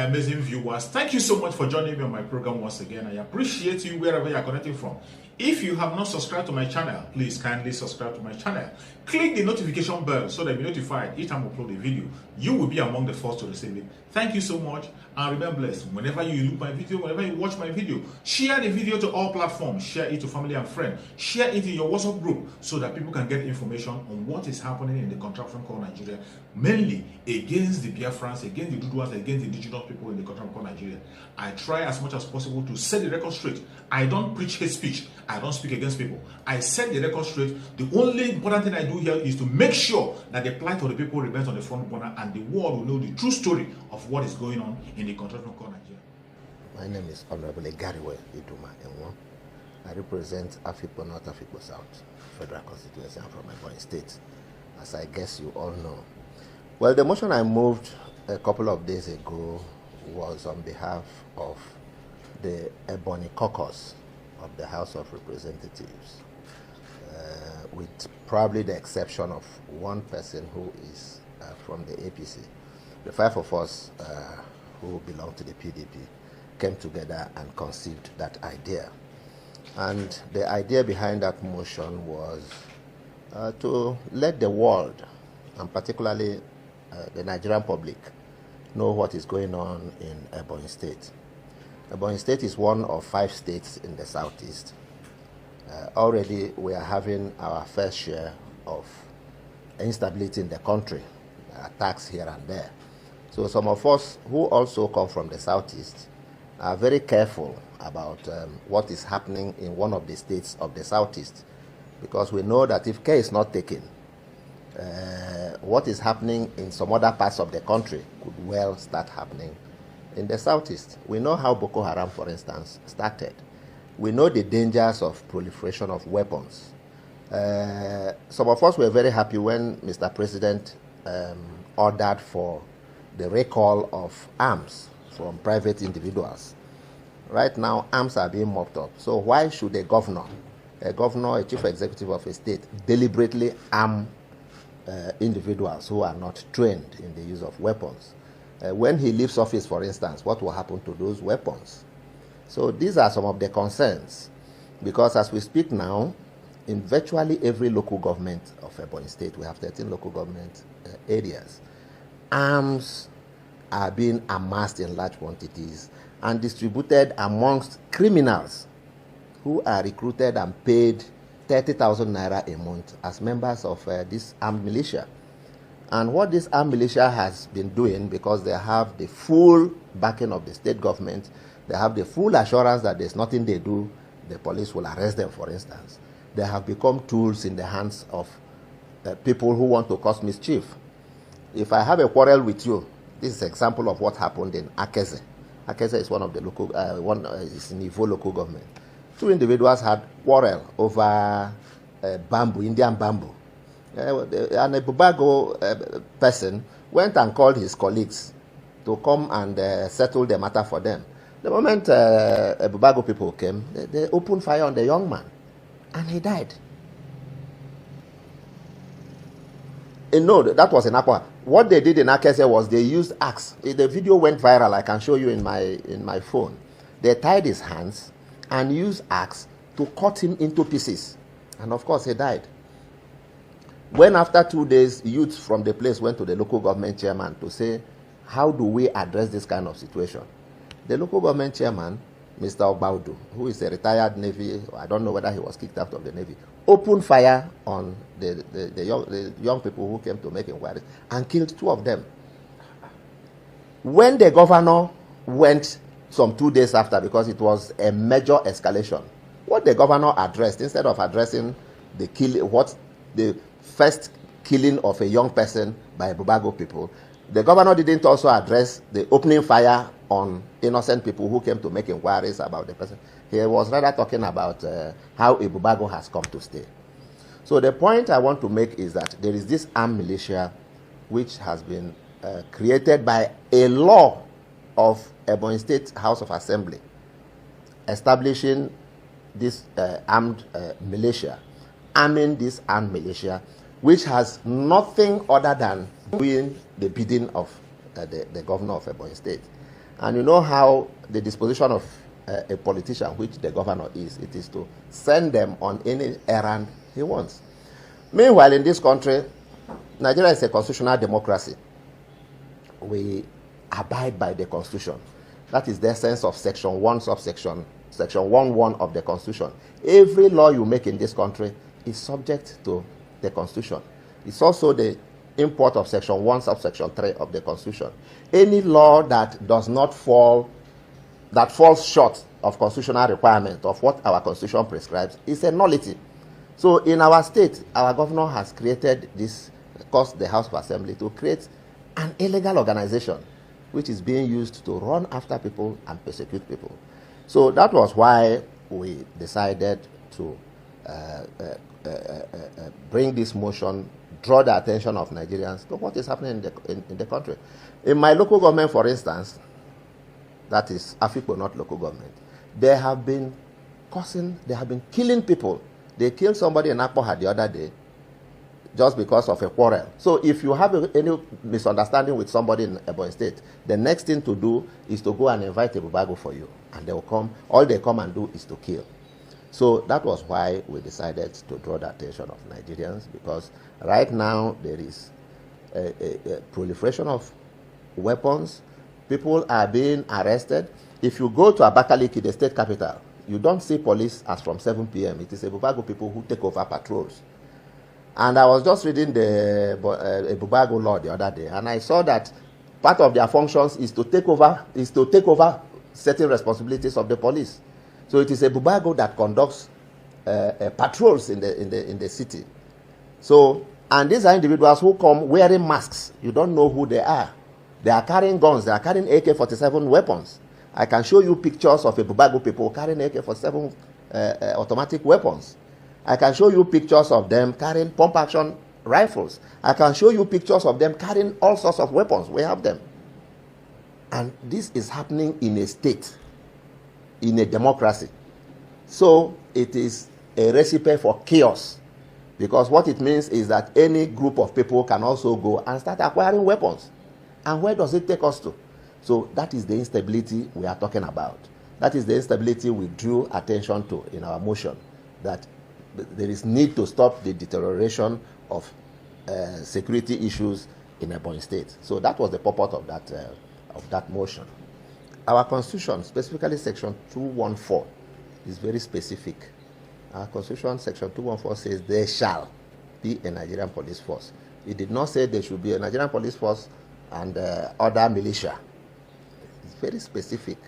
amazing viewers. Thank you so much for joining me on my program once again. I appreciate you wherever you are connecting from. If you have not subscribed to my channel, please kindly subscribe to my channel. Click the notification bell so that you'll be notified each time I upload a video. You will be among the first to receive it. Thank you so much and remain blessed. Whenever you look my video, whenever you watch my video, share the video to all platforms. Share it to family and friends. Share it in your WhatsApp group so that people can get information on what is happening in the contraption called Nigeria, mainly against the Biafrans, against the Duduas, against the indigenous people in the contraption called Nigeria. I try as much as possible to set the record straight. I don't preach hate speech. I don't speak against people. I set the record straight. The only important thing I do here is to make sure that the plight of the people remains on the front burner and the world will know the true story of what is going on in the contraption called Nigeria. My name is Honorable Umahi Ebubeagu. I represent Afikpo North, Afikpo South, Federal Constituency. I'm from Ebonyi State, as I guess you all know. Well, the motion I moved a couple of days ago was on behalf of the Ebonyi caucus of the House of Representatives, with probably the exception of one person who is from the APC. The five of us who belong to the PDP came together and conceived that idea. And the idea behind that motion was to let the world, and particularly the Nigerian public, know what is going on in Ebonyi State. Ebonyi State is one of 5 states in the southeast. Already we are having our fair share of instability in the country, attacks here and there. So some of us who also come from the southeast are very careful about what is happening in one of the states of the southeast, because we know that if care is not taken, what is happening in some other parts of the country could well start happening in the southeast. We know how Boko Haram, for instance, started. We know the dangers of proliferation of weapons. Some of us were very happy when Mr. President ordered for the recall of arms from private individuals. Right now, arms are being mopped up. So why should a governor, a chief executive of a state, deliberately arm individuals who are not trained in the use of weapons? When he leaves office, for instance, what will happen to those weapons? So these are some of the concerns, because as we speak now, in virtually every local government of Ebonyi State, we have 13 local government areas, arms are being amassed in large quantities and distributed amongst criminals who are recruited and paid 30,000 naira a month as members of this armed militia. And what this armed militia has been doing, because they have the full backing of the state government, they have the full assurance that there's nothing they do, the police will arrest them, for instance. They have become tools in the hands of people who want to cause mischief. If I have a quarrel with you, this is an example of what happened in Akese. Akese is one of the local, is in Ivo local government. 2 individuals had quarrel over bamboo, Indian bamboo. An Ebubeagu person went and called his colleagues to come and settle the matter for them. The moment Ebubeagu people came, they opened fire on the young man, and he died. No, that was in Akwa. What they did in Akese was they used axe. The video went viral. I can show you in my phone. They tied his hands and used axe to cut him into pieces, and of course he died. When after 2 days, youths from the place went to the local government chairman to say, how do we address this kind of situation? The local government chairman, Mr. Obaudu, who is a retired Navy, I don't know whether he was kicked out of the Navy, opened fire on the young people who came to make inquiries and killed 2 of them. When the governor went some 2 days after, because it was a major escalation, what the governor addressed, instead of addressing the first killing of a young person by Ebubeagu people, the governor didn't also address the opening fire on innocent people who came to make inquiries about the person. He was rather talking about how Ebubeagu has come to stay. So the point I want to make is that there is this armed militia which has been created by a law of Ebonyi State House of Assembly establishing this armed militia, arming this armed militia, which has nothing other than doing the bidding of the governor of Ebonyi State. And you know how the disposition of a politician, which the governor is, it is to send them on any errand he wants. Meanwhile, in this country, Nigeria is a constitutional democracy. We abide by the Constitution. That is the essence of Section 1, Section 1(1) of the Constitution. Every law you make in this country is subject to the Constitution. It's also the import of Section 1, Section 3 of the Constitution. Any law that does not fall, that falls short of constitutional requirement of what our Constitution prescribes is a nullity. So in our state, our governor has created this, caused the House of Assembly to create an illegal organization which is being used to run after people and persecute people. So that was why we decided to bring this motion, draw the attention of Nigerians to what is happening in the country. In my local government, for instance, that is Afikpo, not local government, they have been killing people. They killed somebody in Akpoha the other day just because of a quarrel. So if you have any misunderstanding with somebody in Ebonyi State, the next thing to do is to go and invite Ebubeagu for you. And they will come, all they come and do is to kill. So that was why we decided to draw the attention of Nigerians, because right now there is a proliferation of weapons. People are being arrested. If you go to Abakaliki, the state capital, you don't see police as from 7 p.m. It is Ebubeagu people who take over patrols. And I was just reading the Ebubeagu law the other day, and I saw that part of their functions is to take over certain responsibilities of the police. So it is Ebubeagu that conducts patrols in the city. So, and these are individuals who come wearing masks. You don't know who they are. They are carrying guns. They are carrying AK-47 weapons. I can show you pictures of Ebubeagu people carrying AK-47 automatic weapons. I can show you pictures of them carrying pump-action rifles. I can show you pictures of them carrying all sorts of weapons. We have them. And this is happening in a state, in a democracy. So it is a recipe for chaos, because what it means is that any group of people can also go and start acquiring weapons. And where does it take us to? So that is the instability we are talking about. That is the instability we drew attention to in our motion, that there is need to stop the deterioration of security issues in Ebonyi State. So that was the purport of that motion. Our Constitution, specifically Section 214, is very specific. Our Constitution, Section 214, says there shall be a Nigerian police force. It did not say there should be a Nigerian police force and other militia. It's very specific.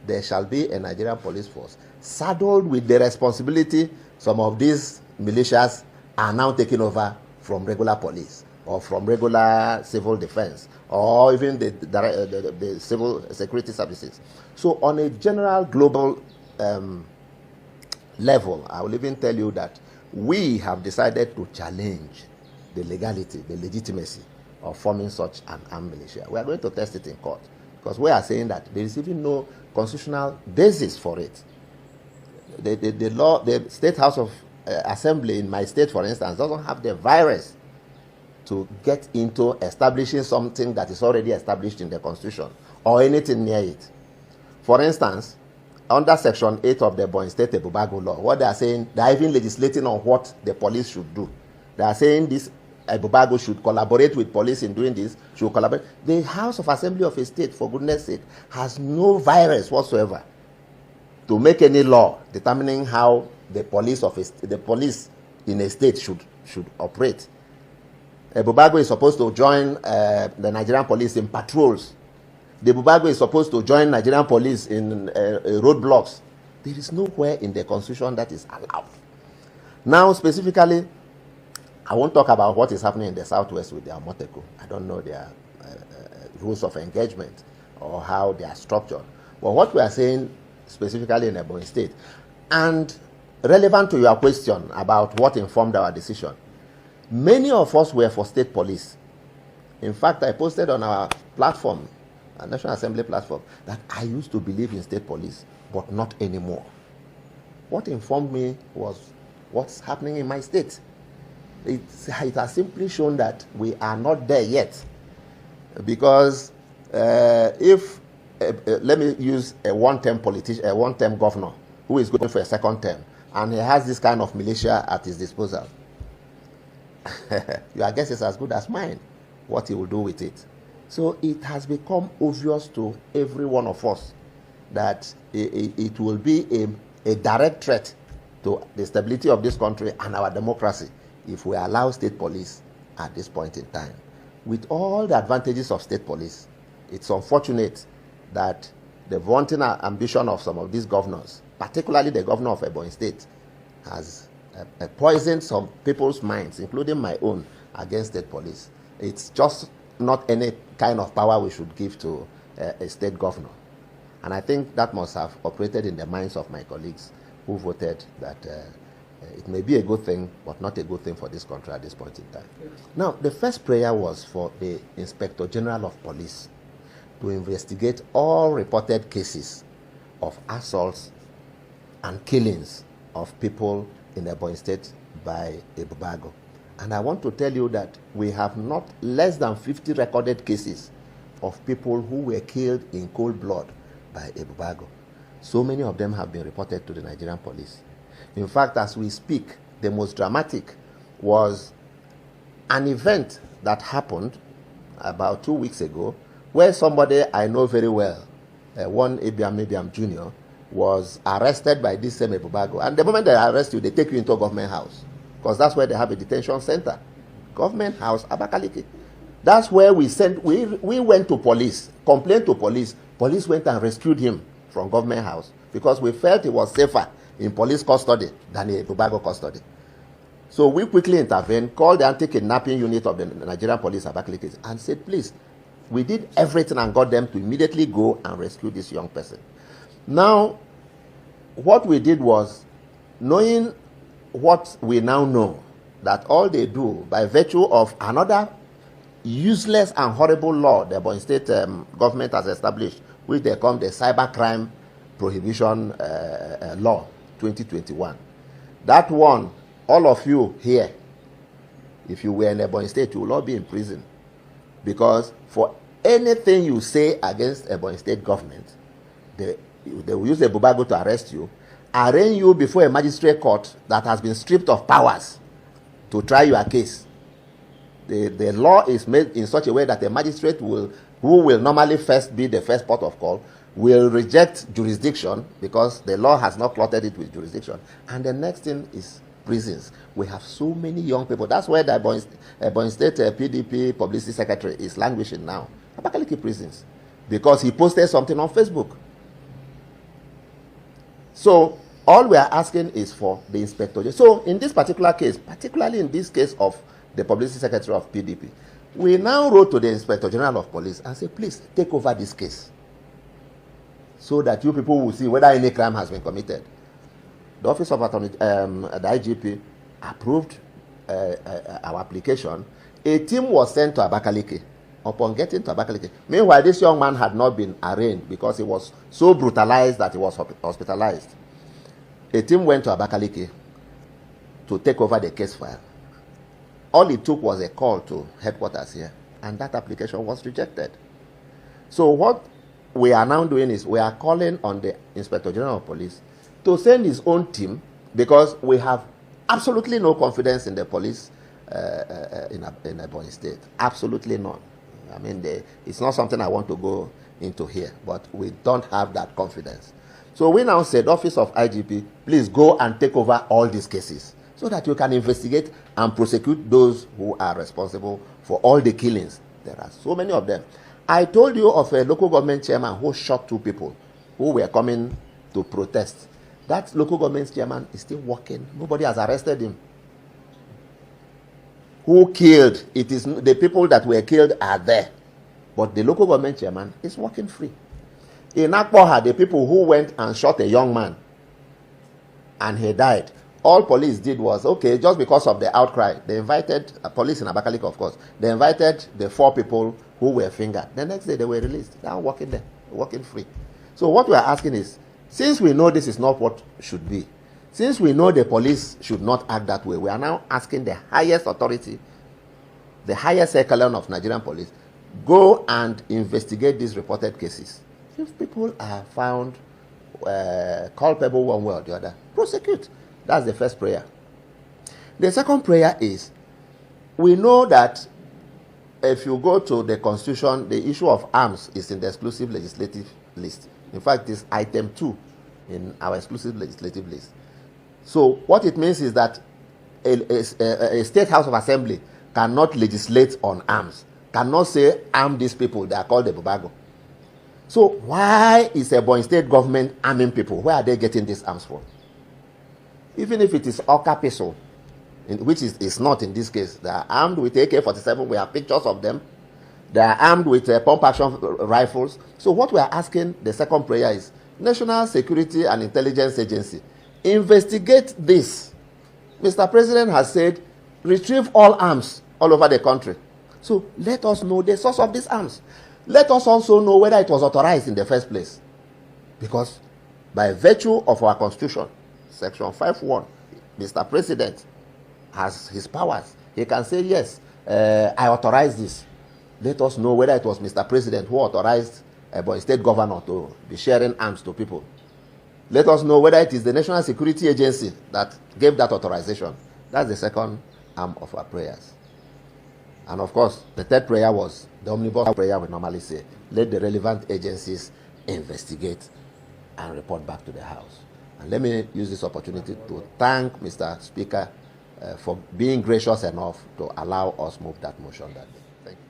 There shall be a Nigerian police force saddled with the responsibility. Some of these militias are now taking over from regular police or from regular civil defense or even the civil security services. So on a general global level, I will even tell you that we have decided to challenge the legality, the legitimacy of forming such an armed militia. We are going to test it in court, because we are saying that there is even no constitutional basis for it. The State House of Assembly in my state, for instance, doesn't have the virus to get into establishing something that is already established in the Constitution or anything near it. For instance, under Section 8 of the Ebonyi State Ebubeagu law, what they are saying, they are even legislating on what the police should do. They are saying this Ebubeagu should collaborate with police in doing this, should collaborate. The House of Assembly of a state, for goodness sake, has no virus whatsoever to make any law determining how the police in a state should operate. Ebubeagu is supposed to join the Nigerian police in patrols. The Ebubeagu is supposed to join Nigerian police in roadblocks. There is nowhere in the Constitution that is allowed. Now, specifically, I won't talk about what is happening in the Southwest with their Moteko. I don't know their rules of engagement or how they are structured. But what we are saying specifically in Ebonyi State, and relevant to your question about what informed our decision, many of us were for state police. In fact, I posted on our platform, our National Assembly platform, that I used to believe in state police, but not anymore. What informed me was what's happening in my state. It has simply shown that we are not there yet. Because if let me use a one-term politician, a one-term governor who is going for a second term, and he has this kind of militia at his disposal. Your guess is as good as mine, what he will do with it. So it has become obvious to every one of us that it will be a direct threat to the stability of this country and our democracy if we allow state police at this point in time. With all the advantages of state police, it's unfortunate that the vaunting ambition of some of these governors, particularly the governor of Ebonyi State, has poisoned some people's minds, including my own, against state police. It's just not any kind of power we should give to a state governor. And I think that must have operated in the minds of my colleagues who voted that it may be a good thing, but not a good thing for this country at this point in time. Yes. Now, the first prayer was for the Inspector General of Police to investigate all reported cases of assaults and killings of people in Ebonyi State by Ebubeagu. And I want to tell you that we have not less than 50 recorded cases of people who were killed in cold blood by Ebubeagu. So many of them have been reported to the Nigerian police. In fact, as we speak, the most dramatic was an event that happened about 2 weeks ago where somebody I know very well, one Ebiam Jr., was arrested by this same Ebubeagu. And the moment they arrest you, they take you into a government house, because that's where they have a detention center. Government house, Abakaliki. That's where we went to police, complained to police. Police went and rescued him from government house because we felt it was safer in police custody than in Ebubeagu custody. So we quickly intervened, called the anti-kidnapping unit of the Nigerian police Abakaliki, and said, please, we did everything and got them to immediately go and rescue this young person. Now, what we did was, knowing what we now know, that all they do, by virtue of another useless and horrible law the Ebonyi State government has established, which they call the Cybercrime Prohibition Law 2021. That one, all of you here, if you were in Ebonyi State, you will all be in prison. Because for anything you say against Ebonyi State government, they will use Ebubeagu to arrest you, arraign you before a magistrate court that has been stripped of powers to try your case. The law is made in such a way that the magistrate who will normally first be the first port of call, will reject jurisdiction because the law has not clotted it with jurisdiction. And the next thing is prisons. We have so many young people. That's where the Ebonyi State PDP publicity secretary is languishing now. Abakaliki prisons. Because he posted something on Facebook. So all we are asking is for the inspector. So in this particular case, particularly in this case of the publicity secretary of PDP, we now wrote to the Inspector General of Police and said, please take over this case so that you people will see whether any crime has been committed. The Office of Attorney, the IGP, approved our application. A team was sent to Abakaliki. Upon getting to Abakaliki, meanwhile, this young man had not been arraigned because he was so brutalized that he was hospitalized. A team went to Abakaliki to take over the case file. All it took was a call to headquarters here, and that application was rejected. So what we are now doing is we are calling on the Inspector General of Police to send his own team, because we have absolutely no confidence in the police in Ebonyi State. Absolutely none. I mean, it's not something I want to go into here, but we don't have that confidence. So we now said, Office of IGP, please go and take over all these cases so that you can investigate and prosecute those who are responsible for all the killings. There are so many of them. I told you of a local government chairman who shot 2 people who were coming to protest. That local government chairman is still working. Nobody has arrested him. Who killed? It is the people that were killed are there. But the local government chairman is working free. In Akpoha, the people who went and shot a young man and he died, all police did was, okay, just because of the outcry, they invited, police in Abakaliki, of course, they invited the 4 people who were fingered. The next day they were released. They are working there, working free. So what we are asking is, since we know this is not what should be, since we know the police should not act that way, we are now asking the highest authority, the highest echelon of Nigerian police, go and investigate these reported cases If people are found culpable one way or the other, prosecute. That's the first prayer. The second prayer is, we know that if you go to the Constitution, the issue of arms is in the exclusive legislative list. In fact, it's item 2 in our exclusive legislative list. So what it means is that a state house of assembly cannot legislate on arms, cannot say arm these people, they are called the Ebubeagu. So why is a Ebonyi state government arming people? Where are they getting these arms from? Even if it is Oka pistol, which is not in this case, they are armed with AK-47, we have pictures of them. They are armed with pump-action rifles. So what we are asking, the second prayer is, National Security and Intelligence Agency, investigate this. Mr. President has said, retrieve all arms all over the country. So let us know the source of these arms. Let us also know whether it was authorized in the first place. Because by virtue of our Constitution, Section 5.1, Mr. President has his powers. He can say, yes, I authorize this. Let us know whether it was Mr. President who authorized a state governor to be sharing arms to people. Let us know whether it is the National Security Agency that gave that authorization. That's the second arm of our prayers. And of course, the third prayer was the omnibus prayer we normally say. Let the relevant agencies investigate and report back to the House. And let me use this opportunity to thank Mr. Speaker for being gracious enough to allow us move that motion that day. Thank you.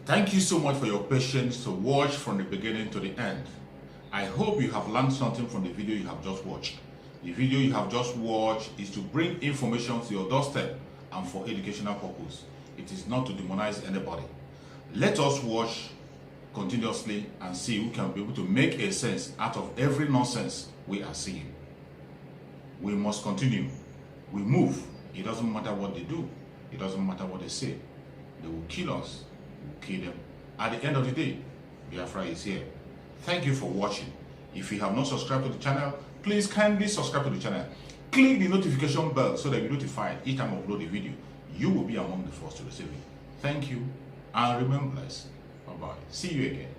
Thank you so much for your patience to watch from the beginning to the end. I hope you have learned something from the video you have just watched. The video you have just watched is to bring information to your doorstep and for educational purpose. It is not to demonize anybody. Let us watch continuously and see who can be able to make a sense out of every nonsense we are seeing. We must continue. We move. It doesn't matter what they do. It doesn't matter what they say. They will kill us. We will kill them. At the end of the day, Biafra is here. Thank you for watching. If you have not subscribed to the channel, please kindly subscribe to the channel. Click the notification bell so that you're notified each time I upload a video. You will be among the first to receive it. Thank you and remain blessed. Bye-bye. See you again.